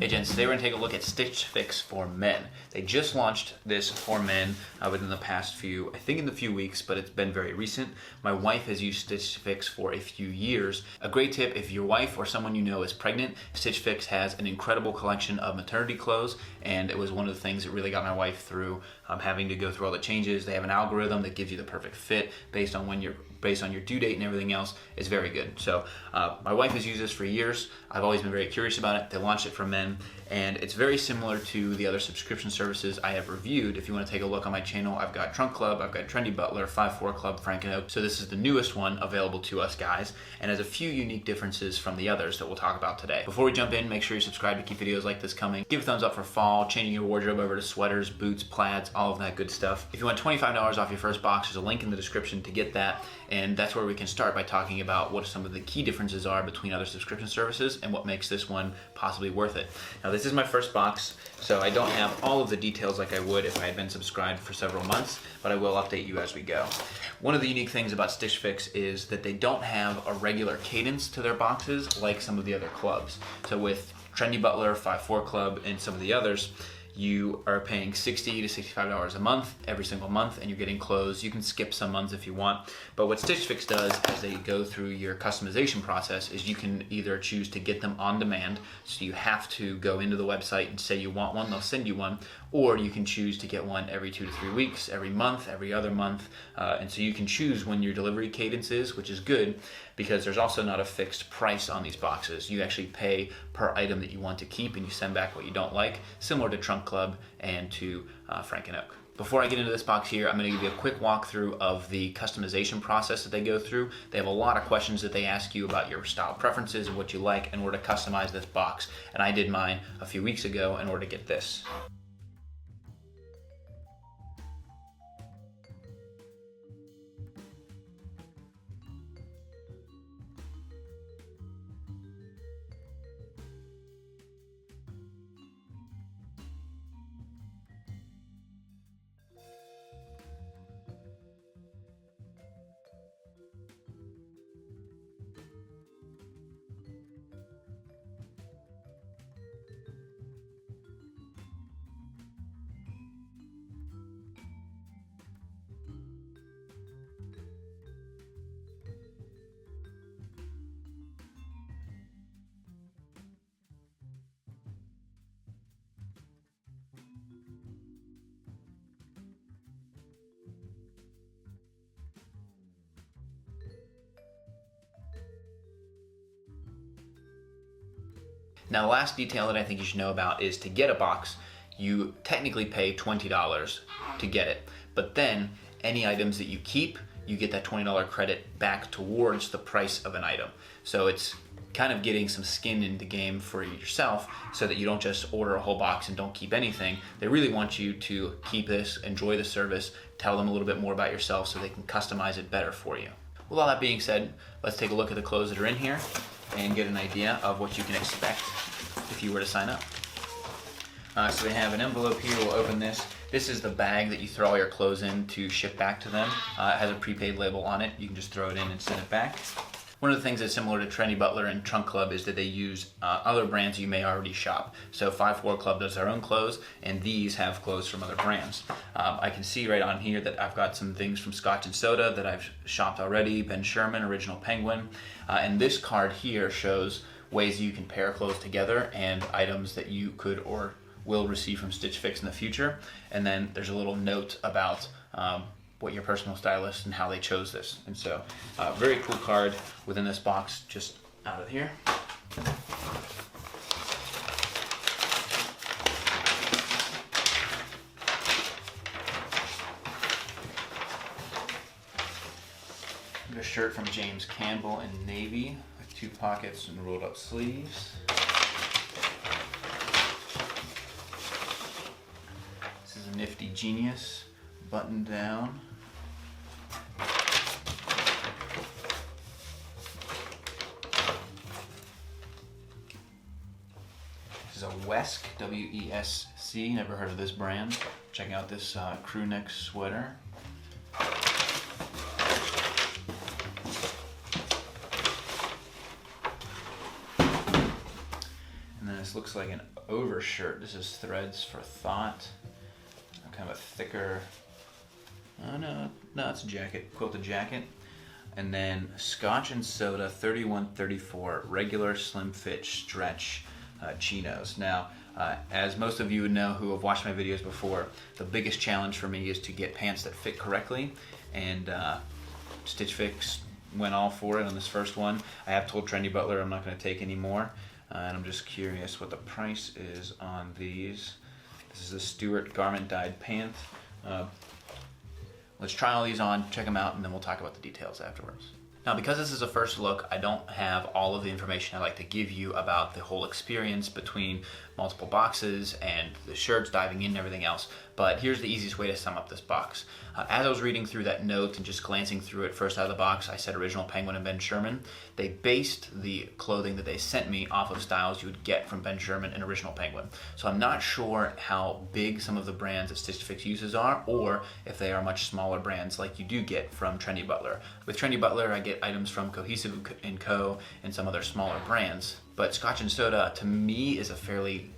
Hey gents, today we're going to take a look at Stitch Fix for men. They just launched this for men within the past few weeks, but it's been very recent. My wife has used Stitch Fix for a few years. A great tip, if your wife or someone you know is pregnant, Stitch Fix has an incredible collection of maternity clothes, and it was one of the things that really got my wife through having to go through all the changes. They have an algorithm that gives you the perfect fit based on your due date and everything else. Is very good. So my wife has used this for years. I've always been very curious about it. They launched it for men, and it's very similar to the other subscription services I have reviewed. If you want to take a look on my channel, I've got Trunk Club, I've got Trendy Butler, 5-4 Club, Frank and Oak. So this is the newest one available to us guys, and has a few unique differences from the others that we'll talk about today. Before we jump in, make sure you subscribe to keep videos like this coming. Give a thumbs up for fall, changing your wardrobe over to sweaters, boots, plaids, all of that good stuff. If you want $25 off your first box, there's a link in the description to get that, and that's where we can start by talking about what some of the key differences are between other subscription services and what makes this one possibly worth it. Now this is my first box, so I don't have all of the details like I would if I had been subscribed for several months, but I will update you as we go. One of the unique things about Stitch Fix is that they don't have a regular cadence to their boxes like some of the other clubs. So with Trendy Butler, 5-4 Club, and some of the others, you are paying $60 to $65 a month every single month, and you're getting clothes. You can skip some months if you want, but what Stitch Fix does as they go through your customization process is you can either choose to get them on demand, so you have to go into the website and say you want one, they'll send you one, or you can choose to get one every 2 to 3 weeks, every month, every other month, and so you can choose when your delivery cadence is, which is good because there's also not a fixed price on these boxes. You actually pay per item that you want to keep, and you send back what you don't like, similar to Trunk Club and to Frank and Oak. Before I get into this box here, I'm going to give you a quick walkthrough of the customization process that they go through. They have a lot of questions that they ask you about your style preferences and what you like in order to customize this box, and I did mine a few weeks ago in order to get this. Now the last detail that I think you should know about is to get a box, you technically pay $20 to get it, but then any items that you keep, you get that $20 credit back towards the price of an item. So it's kind of getting some skin in the game for yourself so that you don't just order a whole box and don't keep anything. They really want you to keep this, enjoy the service, tell them a little bit more about yourself so they can customize it better for you. With all that being said, let's take a look at the clothes that are in here and get an idea of what you can expect if you were to sign up. So they have an envelope here. We'll open this. This is the bag that you throw all your clothes in to ship back to them. It has a prepaid label on it. You can just throw it in and send it back. One of the things that's similar to Trendy Butler and Trunk Club is that they use other brands you may already shop. So 5-4 Club does their own clothes, and these have clothes from other brands. I can see right on here that I've got some things from Scotch and Soda that I've shopped already, Ben Sherman, Original Penguin, and this card here shows ways you can pair clothes together and items that you could or will receive from Stitch Fix in the future. And then there's a little note about what your personal stylist and how they chose this. And so very cool card within this box, just out of here. A shirt from James Campbell in navy with 2 pockets and rolled up sleeves. This is a Nifty Genius button down. This is a Wesk, W-E-S-C, never heard of this brand. Check out this crew neck sweater. And then this looks like an overshirt. This is Threads for Thought. Kind of a thicker, oh no, it's a jacket, quilted jacket. And then Scotch and Soda 3134 regular slim fit stretch chinos. Now, as most of you would know who have watched my videos before, the biggest challenge for me is to get pants that fit correctly, and Stitch Fix went all for it on this first one. I have told Trendy Butler I'm not going to take any more, and I'm just curious what the price is on these. This is a Stuart garment dyed pant. Let's try all these on, check them out, and then we'll talk about the details afterwards. Now, because this is a first look, I don't have all of the information I like to give you about the whole experience between multiple boxes and the shirts, diving in and everything else, but here's the easiest way to sum up this box. As I was reading through that note and just glancing through it first out of the box, I said Original Penguin and Ben Sherman. They based the clothing that they sent me off of styles you would get from Ben Sherman and Original Penguin. So I'm not sure how big some of the brands that Stitch Fix uses are, or if they are much smaller brands like you do get from Trendy Butler. With Trendy Butler, I get items from Cohesive & Co. and some other smaller brands. But Scotch and Soda, to me, is a fairly,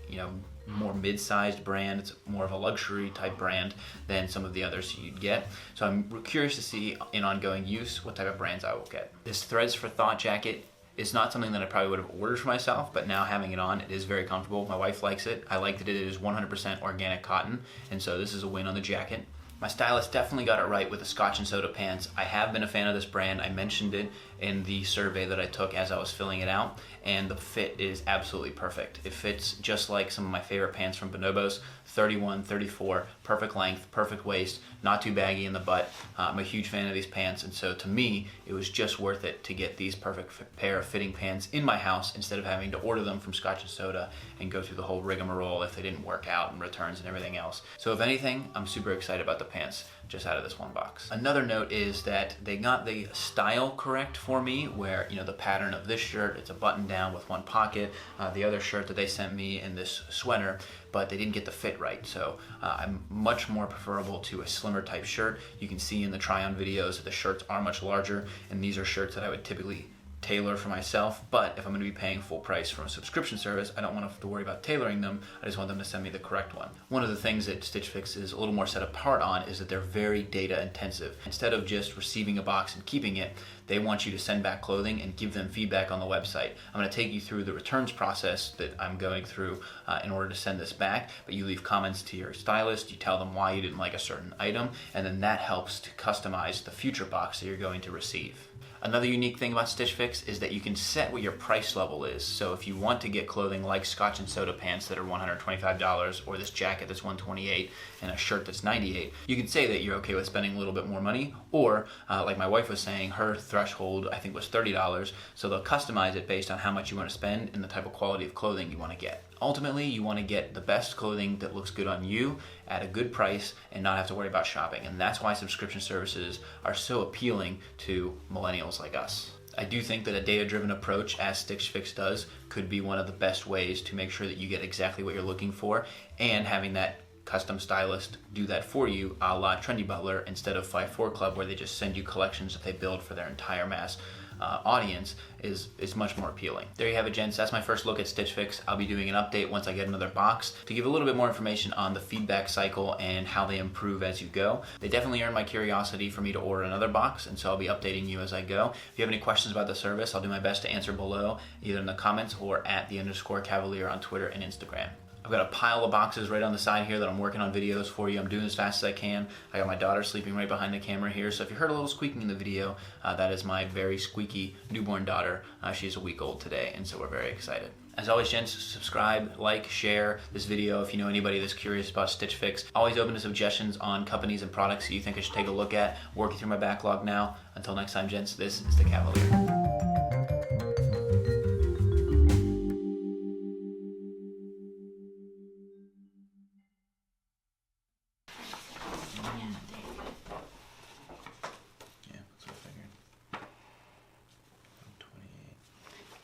more mid-sized brand. It's more of a luxury type brand than some of the others you'd get. So I'm curious to see in ongoing use what type of brands I will get. This Threads for Thought jacket is not something that I probably would have ordered for myself, but now having it on, it is very comfortable. My wife likes it. I like that it is 100% organic cotton, and so this is a win on the jacket. My stylist definitely got it right with the Scotch and Soda pants. I have been a fan of this brand. I mentioned it in the survey that I took as I was filling it out, and the fit is absolutely perfect. It fits just like some of my favorite pants from Bonobos, 31, 34, perfect length, perfect waist, not too baggy in the butt. I'm a huge fan of these pants, and so to me, it was just worth it to get these perfect pair of fitting pants in my house instead of having to order them from Scotch and Soda and go through the whole rigmarole if they didn't work out and returns and everything else. So if anything, I'm super excited about the pants just out of this one box. Another note is that they got the style correct for me, where the pattern of this shirt, it's a button down with one pocket, the other shirt that they sent me in this sweater, but they didn't get the fit right. So I'm much more preferable to a slimmer type shirt. You can see in the try on videos that the shirts are much larger, and these are shirts that I would typically tailor for myself, but if I'm going to be paying full price from a subscription service, I don't want to have to worry about tailoring them. I just want them to send me the correct one. One of the things that Stitch Fix is a little more set apart on is that they're very data intensive. Instead of just receiving a box and keeping it, they want you to send back clothing and give them feedback on the website. I'm going to take you through the returns process that I'm going through in order to send this back, but you leave comments to your stylist, you tell them why you didn't like a certain item, and then that helps to customize the future box that you're going to receive. Another unique thing about Stitch Fix is that you can set what your price level is. So if you want to get clothing like Scotch and Soda pants that are $125, or this jacket that's $128, and a shirt that's $98, you can say that you're okay with spending a little bit more money, or like my wife was saying, her threshold I think was $30, so they'll customize it based on how much you want to spend and the type of quality of clothing you want to get. Ultimately, you want to get the best clothing that looks good on you at a good price and not have to worry about shopping. And that's why subscription services are so appealing to millennials like us. I do think that a data-driven approach, as Stitch Fix does, could be one of the best ways to make sure that you get exactly what you're looking for, and having that custom stylist do that for you, a la Trendy Butler, instead of 5-4 Club, where they just send you collections that they build for their entire mass audience, is much more appealing. There you have it, gents. That's my first look at Stitch Fix. I'll be doing an update once I get another box to give a little bit more information on the feedback cycle and how they improve as you go. They definitely earned my curiosity for me to order another box, and so I'll be updating you as I go. If you have any questions about the service, I'll do my best to answer below, either in the comments or at @the_Cavalier on Twitter and Instagram. I've got a pile of boxes right on the side here that I'm working on videos for you. I'm doing as fast as I can. I got my daughter sleeping right behind the camera here, so if you heard a little squeaking in the video, that is my very squeaky newborn daughter. She's a week old today, and so we're very excited. As always, gents, subscribe, like, share this video if you know anybody that's curious about Stitch Fix. Always open to suggestions on companies and products that you think I should take a look at. Working through my backlog now. Until next time, gents, this is the Cavalier.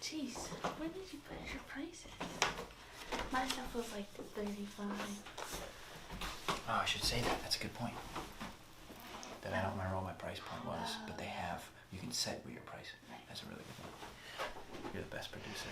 Jeez, where did you put your prices? My stuff was like $35. Oh, I should say that. That's a good point. That I don't remember what my price point was, but they have. You can set your price. That's a really good one. You're the best producer.